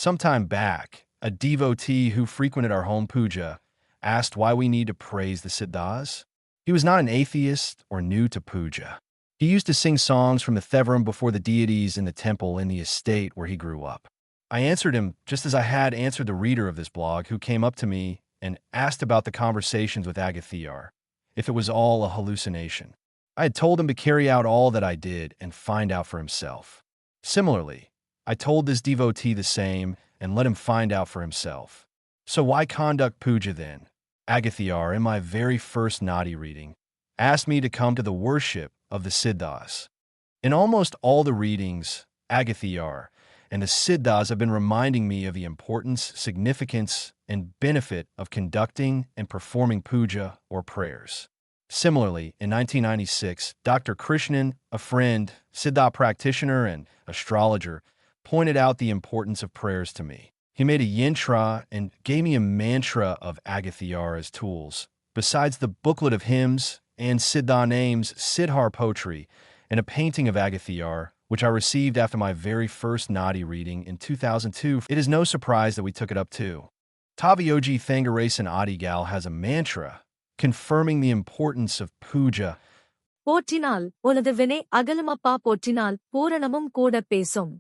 Some time back, a devotee who frequented our home puja asked why we need to praise the Siddhas. He was not an atheist or new to puja. He used to sing songs from the Thevaram before the deities in the temple in the estate where he grew up. I answered him just as I had answered the reader of this blog who came up to me and asked about the conversations with Agathiyar, if it was all a hallucination. I had told him to carry out all that I did and find out for himself. Similarly, I told this devotee the same and let him find out for himself. So why conduct puja then? Agathiyar, in my very first Nadi reading, asked me to come to the worship of the Siddhas. In almost all the readings, Agathiyar and the Siddhas have been reminding me of the importance, significance, and benefit of conducting and performing puja or prayers. Similarly, in 1996, Dr. Krishnan, a friend, Siddha practitioner, and astrologer, pointed out the importance of prayers to me. He made a yantra and gave me a mantra of Agathiyar as tools, besides the booklet of hymns and Siddha names, Siddhar poetry, and a painting of Agathiyar, which I received after my very first Nadi reading in 2002. It is no surprise that we took it up too. Taviyogi Thangarasan Adigal has a mantra confirming the importance of puja. போற்றினால் உனது வினை அகலமப்பா போற்றினால் பூரணமும் கூட பேசும்.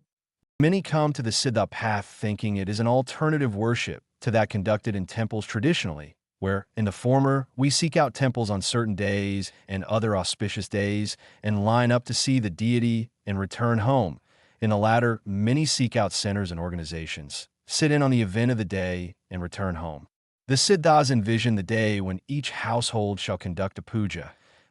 Many come to the Siddha path thinking it is an alternative worship to that conducted in temples traditionally, where, in the former, we seek out temples on certain days and other auspicious days and line up to see the deity and return home. In the latter, many seek out centers and organizations, sit in on the event of the day, and return home. The Siddhas envision the day when each household shall conduct a puja,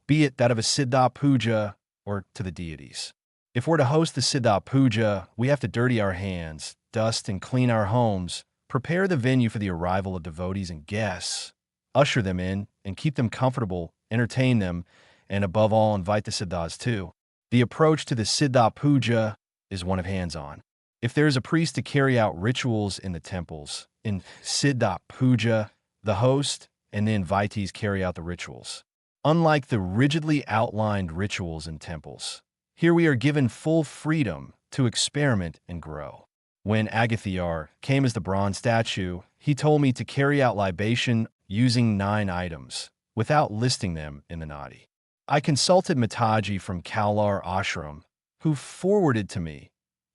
be it that of a Siddha puja or to the deities. If we're to host the Siddha puja, we have to dirty our hands, dust and clean our homes, prepare the venue for the arrival of devotees and guests, usher them in and keep them comfortable, entertain them, and above all, invite the Siddhas too. The approach to the Siddha puja is one of hands-on. If there is a priest to carry out rituals in the temples, in Siddha puja, the host and the invitees carry out the rituals. Unlike the rigidly outlined rituals in temples, here we are given full freedom to experiment and grow. When Agathiyar came as the bronze statue, he told me to carry out libation using 9 items, without listing them in the Nadi. I consulted Mataji from Kaular Ashram, who forwarded to me,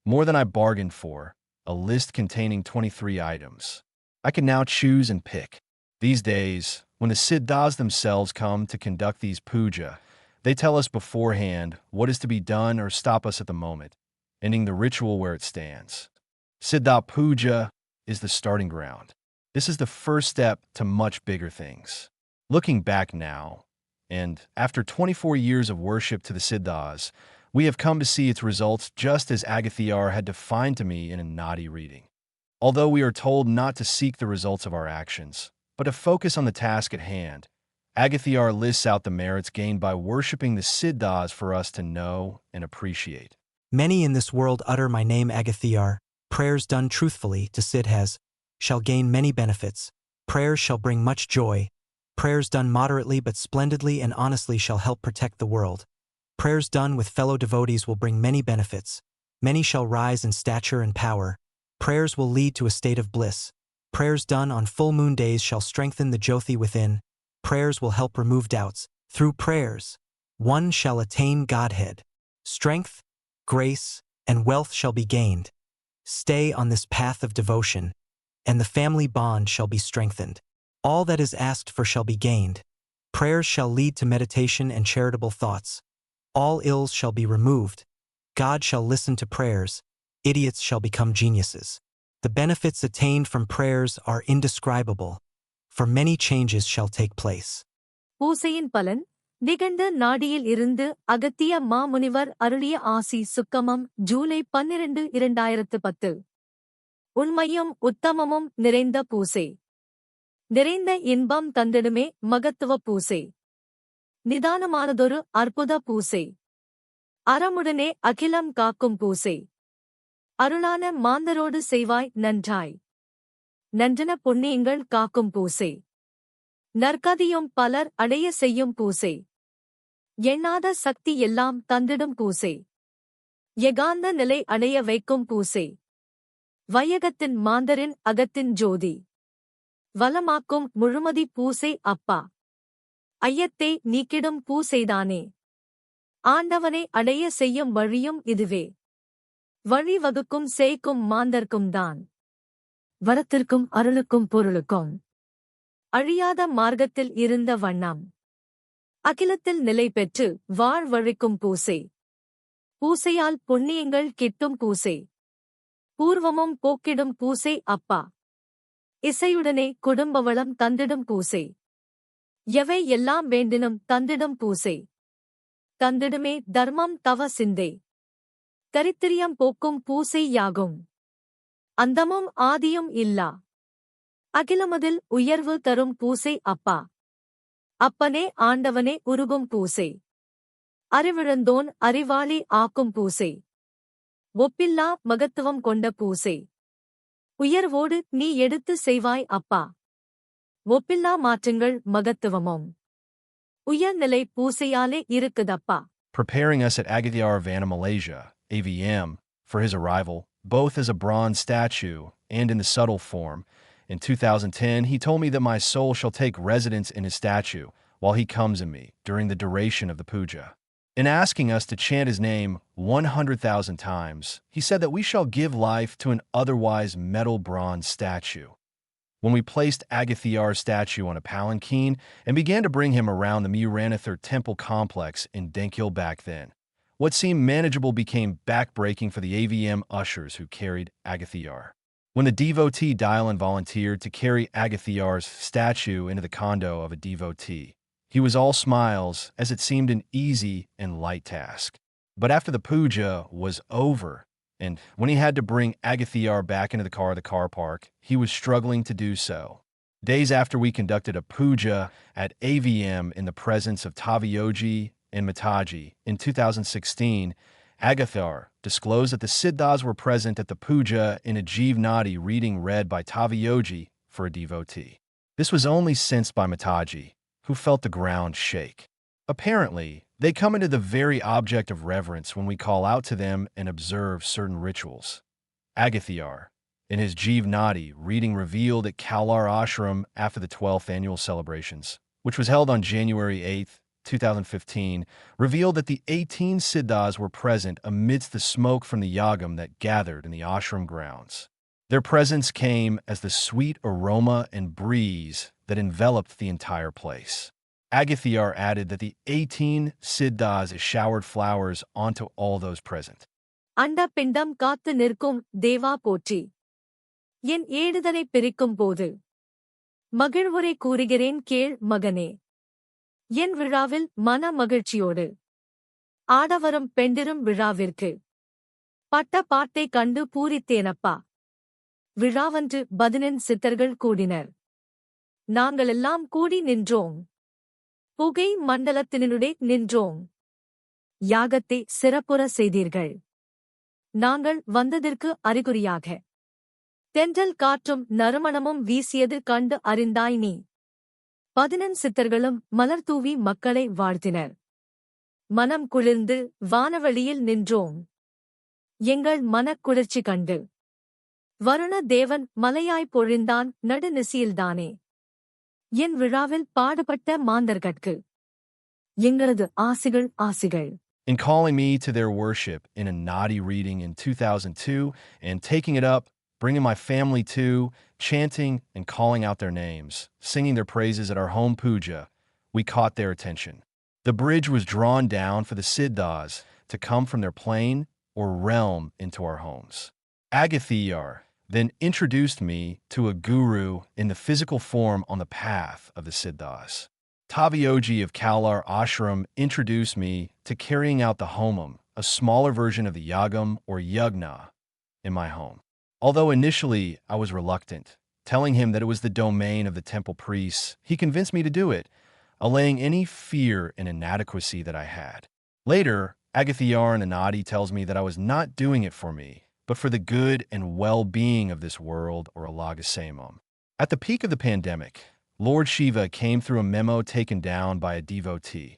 more than I bargained for, a list containing 23 items. I can now choose and pick. These days, when the Siddhas themselves come to conduct these puja, they tell us beforehand what is to be done or stop us at the moment, ending the ritual where it stands. Siddha puja is the starting ground. This is the first step to much bigger things. Looking back now, and after 24 years of worship to the Siddhas, we have come to see its results just as Agathiyar had defined to me in a Nadi reading. Although we are told not to seek the results of our actions, but to focus on the task at hand, Agathiyar lists out the merits gained by worshipping the Siddhas for us to know and appreciate. Many in this world utter my name Agathiyar. Prayers done truthfully to Siddhas shall gain many benefits. Prayers shall bring much joy. Prayers done moderately but splendidly and honestly shall help protect the world. Prayers done with fellow devotees will bring many benefits. Many shall rise in stature and power. Prayers will lead to a state of bliss. Prayers done on full moon days shall strengthen the Jyoti within. Prayers will help remove doubts. Through prayers, one shall attain Godhead. Strength, grace, and wealth shall be gained. Stay on this path of devotion, and the family bond shall be strengthened. All that is asked for shall be gained. Prayers shall lead to meditation and charitable thoughts. All ills shall be removed. God shall listen to prayers. Idiots shall become geniuses. The benefits attained from prayers are indescribable, for many changes shall take place. பூசையின் பலன் நிகண்ட நாடியில் இருந்து அகத்திய மாமுனிவர் அருளிய ஆசி சுக்கமம் ஜூலை 12, 2010. உண்மையும் உத்தமமும் நிறைந்த பூசை. நிறைந்த இன்பம் தந்திடுமே மகத்துவ பூசை. நிதானமானதொரு அற்புத பூசை. அறமுடனே அகிலம் காக்கும் பூசை. அருளான மாந்தரோடு செய்வாய் நன்றாய். நன்றன புண்ணியங்கள் காக்கும் பூசை. நற்கதியும் பலர் அடைய செய்யும் பூசை. எண்ணாத சக்தி எல்லாம் தந்திடும் பூசை. ஏகாந்த நிலை அடைய வைக்கும் பூசை. வையகத்தின் மாந்தரின் அகத்தின் ஜோதி. வலமாக்கும் முழுமதி பூசை அப்பா. ஐயத்தை நீக்கிடும் பூசைதானே. ஆண்டவனை அடைய செய்யும் வழியும் இதுவே. வழி வகுக்கும் செய்க்கும் மாந்தர்க்கும் தான். வரத்திற்கும் அருளுக்கும் பொருளுக்கும். அழியாத மார்க்கத்தில் இருந்த வண்ணம். அகிலத்தில் நிலை பெற்று வாழ்வழிக்கும் பூசை. பூசையால் புண்ணியங்கள் கிட்டும் பூசை. பூர்வமும் போக்கிடும் பூசை அப்பா. இசையுடனே குடும்ப வளம் தந்திடும் பூசை. எவை எல்லாம் வேண்டினும் தந்திடும் பூசை. தந்திடுமே தர்மம் தவ சிந்தை. தரித்திரியம் போக்கும் பூசை யாகும். அந்தமும் ஆதியும் இல்லா. அகிலமதில் உயர்வு தரும் பூசை அப்பா. அப்பனே ஆண்டவனே உருகும் பூசை. அறிவிழந்தோன் அறிவாளி ஆக்கும் பூசை. ஒப்பில்லா மகத்துவம் கொண்ட பூசை. உயர்வோடு நீ எடுத்து செய்வாய் அப்பா. ஒப்பில்லா மாற்றங்கள் மகத்துவமும். உயர்நிலை பூசையாலே இருக்குதப்பா. Preparing us at Agathar Vana Malaysia, AVM, for his arrival, both as a bronze statue and in the subtle form. In 2010, he told me that my soul shall take residence in his statue while he comes in me during the duration of the puja. In asking us to chant his name 100,000 times, he said that we shall give life to an otherwise metal bronze statue. When we placed Agathar's statue on a palanquin and began to bring him around the Miranathar temple complex in Denkil back then, what seemed manageable became back-breaking for the AVM ushers who carried Agathar. When the devotee Dylan volunteered to carry Agathar's statue into the condo of a devotee, he was all smiles as it seemed an easy and light task. But after the puja was over, and when he had to bring Agathar back into the car park, he was struggling to do so. Days after we conducted a puja at AVM in the presence of Taviyoji and Mataji in 2016, Agathar disclosed that the Siddhas were present at the puja in a Jivnati reading read by Taviyoji for a devotee. This was only sensed by Mataji, who felt the ground shake. Apparently, they come into the very object of reverence when we call out to them and observe certain rituals. Agathar, in his Jivnati reading revealed at Kaular Ashram after the 12th annual celebrations, which was held on January 8, 2015, revealed that the 18 Siddhas were present amidst the smoke from the yagam that gathered in the ashram grounds. Their presence came as the sweet aroma and breeze that enveloped the entire place. Agathar added that the 18 Siddhas showered flowers onto all those present. அண்ட பிண்டம் காத்து நிற்கும் தேவா போற்றி. என் ஏடுதனை பிரிக்கும் போது மகிழ்வுரை கூறுகிறேன் கேள் மகனே. என் விழாவில் மன மகிழ்ச்சியோடு ஆடவரும் பெண்டிரும் விழாவிற்கு பட்ட பாட்டை கண்டு பூரித்தேனப்பா. விழாவன்று 15 சித்தர்கள் கூடினர். நாங்களெல்லாம் கூடி நின்றோம். புகை மண்டலத்தினுடைய நின்றோம். யாகத்தை சிறப்புற செய்தீர்கள். நாங்கள் வந்ததற்கு அறிகுறியாக தென்றல் காற்றும் நறுமணமும் வீசியது கண்டு அறிந்தாய் நீ. 15 சித்தர்களும் மலர் தூவி மக்களை வாழ்த்தினர். மனம் குளிர்ந்து வானவெளியில் நின்றோம். எங்கள் மனக்குளிர்ச்சி கண்டு வருண தேவன் மலையாய் பொழிந்தான் நடுநிசியில்தானே. என் விழாவில் பாடுபட்ட மாந்தர்கட்கு எங்களது ஆசிகள் ஆசிகள். In calling me to their worship in a Nadi reading in 2002 and taking it up, bringing my family too, chanting and calling out their names, singing their praises at our home puja, we caught their attention. The bridge was drawn down for the Siddhas to come from their plane or realm into our homes. Agathar then introduced me to a guru in the physical form on the path of the Siddhas. Taviyoji of Kaular Ashram introduced me to carrying out the homam, a smaller version of the yagam or yagna, in my home. Although initially I was reluctant, telling him that it was the domain of the temple priests, he convinced me to do it, allaying any fear and inadequacy that I had. Later, Agathar in Anadi tells me that I was not doing it for me, but for the good and well-being of this world or Alagasamam. At the peak of the pandemic, Lord Shiva came through a memo taken down by a devotee,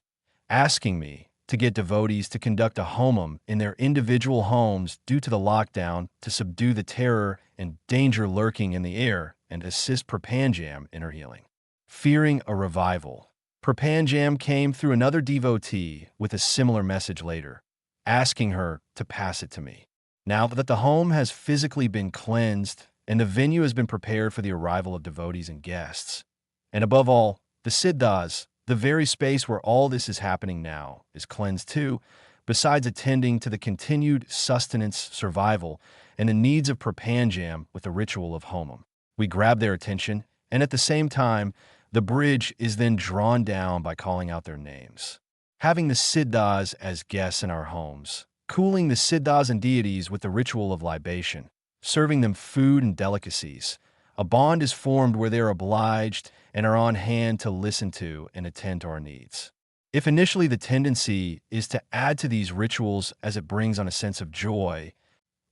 asking me to get devotees to conduct a homam in their individual homes due to the lockdown to subdue the terror and danger lurking in the air and assist Prapanjam in her healing. Fearing a revival, Prapanjam came through another devotee with a similar message later, asking her to pass it to me. Now that the home has physically been cleansed and the venue has been prepared for the arrival of devotees and guests, and above all, the Siddhas, the very space where all this is happening now, is cleansed too, besides attending to the continued sustenance, survival, and the needs of Prapanjam with the ritual of homam. We grab their attention, and at the same time, the bridge is then drawn down by calling out their names. Having the Siddhas as guests in our homes, cooling the Siddhas and deities with the ritual of libation, serving them food and delicacies, a bond is formed where they are obliged and are on hand to listen to and attend to our needs. If initially the tendency is to add to these rituals as it brings on a sense of joy,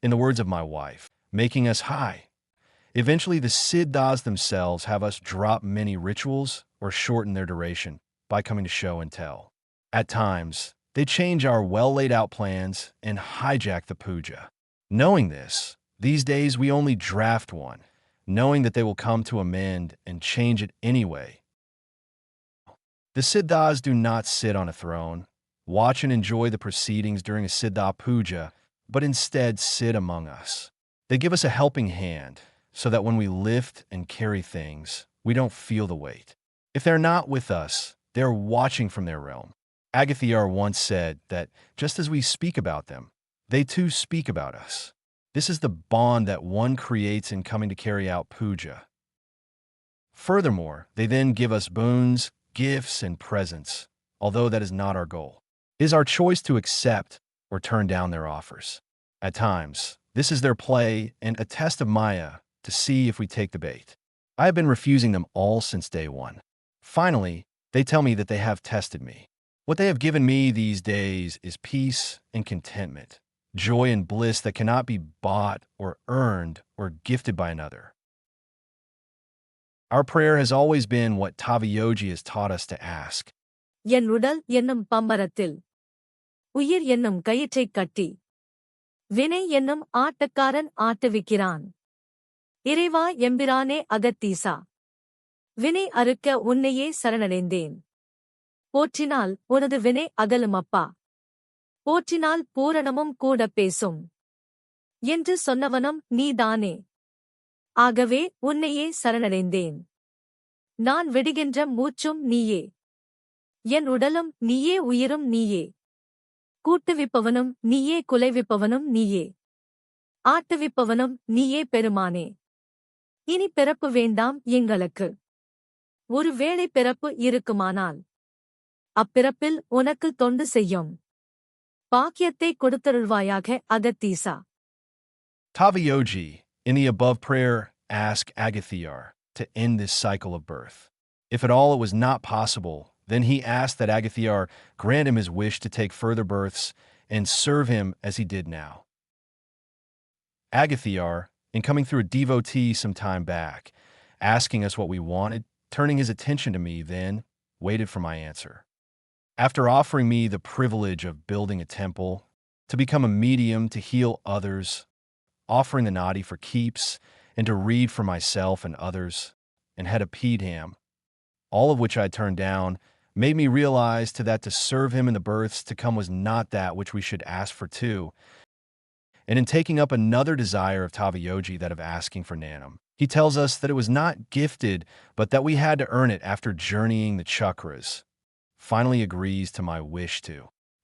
in the words of my wife, making us high, eventually the Siddhas themselves have us drop many rituals or shorten their duration by coming to show and tell. At times, they change our well-laid-out plans and hijack the puja. Knowing this, these days we only draft one, knowing that they will come to amend and change it anyway. The Siddhas do not sit on a throne, watch and enjoy the proceedings during a Siddha puja, but instead sit among us. They give us a helping hand, so that when we lift and carry things, we don't feel the weight. If they're not with us, they're watching from their realm. Agathiyar once said that just as we speak about them, they too speak about us. This is the bond that one creates in coming to carry out puja. Furthermore, they then give us boons, gifts, and presents, although that is not our goal. It is our choice to accept or turn down their offers. At times, this is their play and a test of Maya to see if we take the bait. I have been refusing them all since day one. Finally, they tell me that they have tested me. What they have given me these days is peace and contentment, joy and bliss that cannot be bought or earned or gifted by another. Our prayer has always been what Tavayogi has taught us to ask. என் உடல் என்னும் பம்பரத்தில் உயிர் என்னும் கயிற்றைக் கட்டி வினை என்னும் ஆட்டக்காரன் ஆட்டுவிக்கிறான். இறைவா எம்பிரானே அகத்தீசா, வினை அறுக்க உன்னையே சரணடைந்தேன். போற்றினால் உனது வினை அகலும் அப்பா, போற்றினால் பூரணமும் கூட பேசும் என்று சொன்னவனும் நீதானே. ஆகவே உன்னையே சரணடைந்தேன். நான் விடுகின்ற மூச்சும் நீயே, என் உடலும் நீயே, உயிரும் நீயே. கூட்டுவிப்பவனும் நீயே, குலைவிப்பவனும் நீயே, ஆட்டுவிப்பவனும் நீயே பெருமானே. இனி பிறப்பு வேண்டாம் எங்களுக்கு. ஒருவேளை பிறப்பு இருக்குமானால் அப்பிறப்பில் உனக்கு தொண்டு செய்யும் பாக்கியத்தை கொடுத்தருள்வாயாக அகத்தீசா. Tavayogi, in the above prayer, asked Agathiyar to end this cycle of birth. If at all it was not possible, then he asked that Agathiyar grant him his wish to take further births and serve him as he did now. Agathiyar, in coming through a devotee some time back, asking us what we wanted, turning his attention to me, then waited for my answer. After offering me the privilege of building a temple, to become a medium to heal others, offering the nadi for keeps, and to read for myself and others, and had a pedham, all of which I turned down, made me realize that to serve him in the births to come was not that which we should ask for too. And in taking up another desire of Tavayogi, that of asking for Nanam, he tells us that it was not gifted, but that we had to earn it after journeying the chakras. Finally agrees to my wish to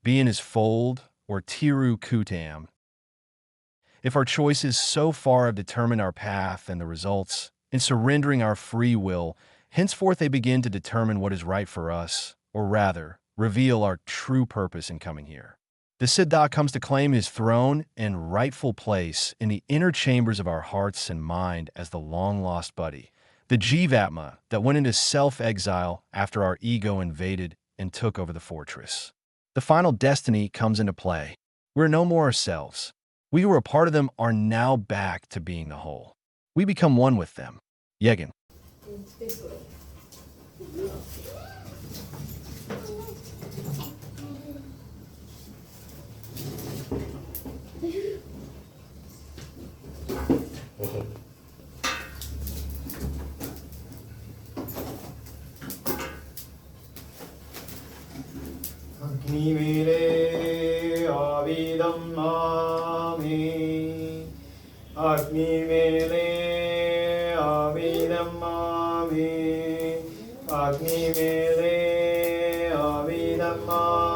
be in his fold, or Tiru Kutam. If our choices so far have determined our path and the results, in surrendering our free will, henceforth they begin to determine what is right for us, or rather, reveal our true purpose in coming here. The Siddha comes to claim his throne and rightful place in the inner chambers of our hearts and mind as the long-lost buddy, the Jivatma that went into self-exile after our ego invaded and took over the fortress. The final destiny comes into play. We're no more ourselves. We who were a part of them are now back to being the whole. We become one with them. Yegin. अग्निवेदे अविदमामि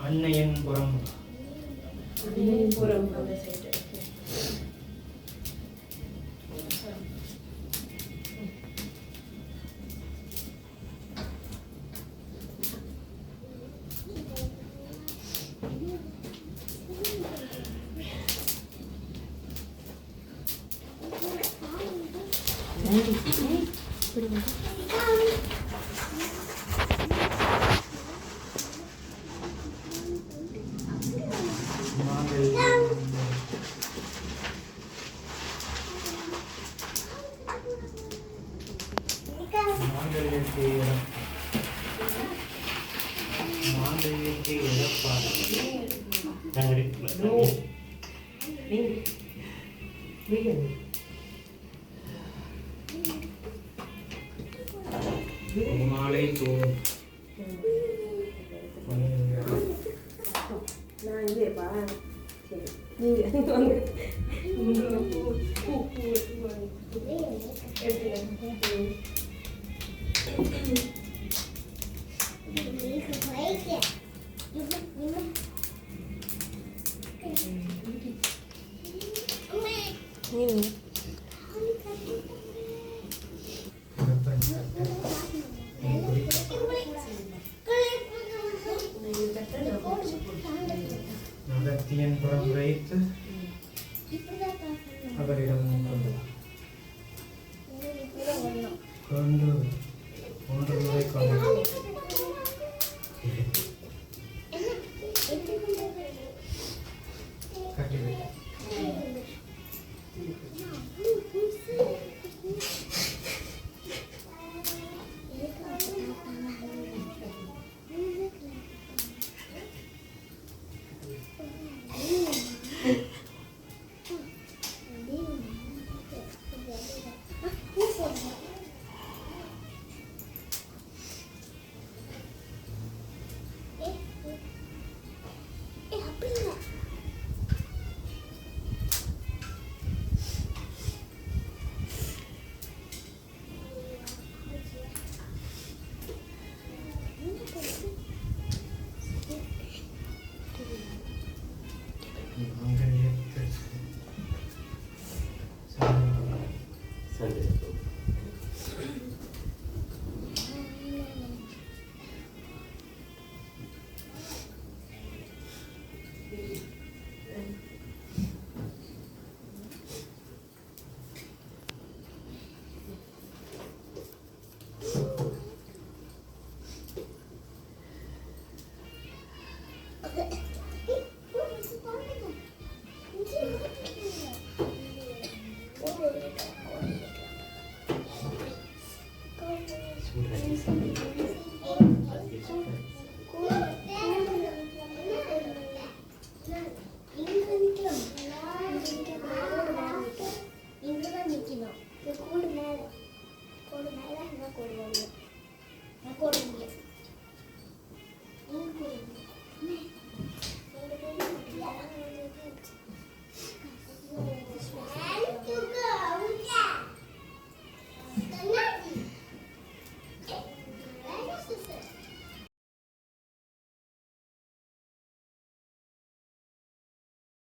அன்னையின் புறம் மாலை தூண் நகத்தியன் புறம் வைத்து அவரிடம் கொண்டு ஒன்று முறை கொண்டு கட்டிவிட்டார்.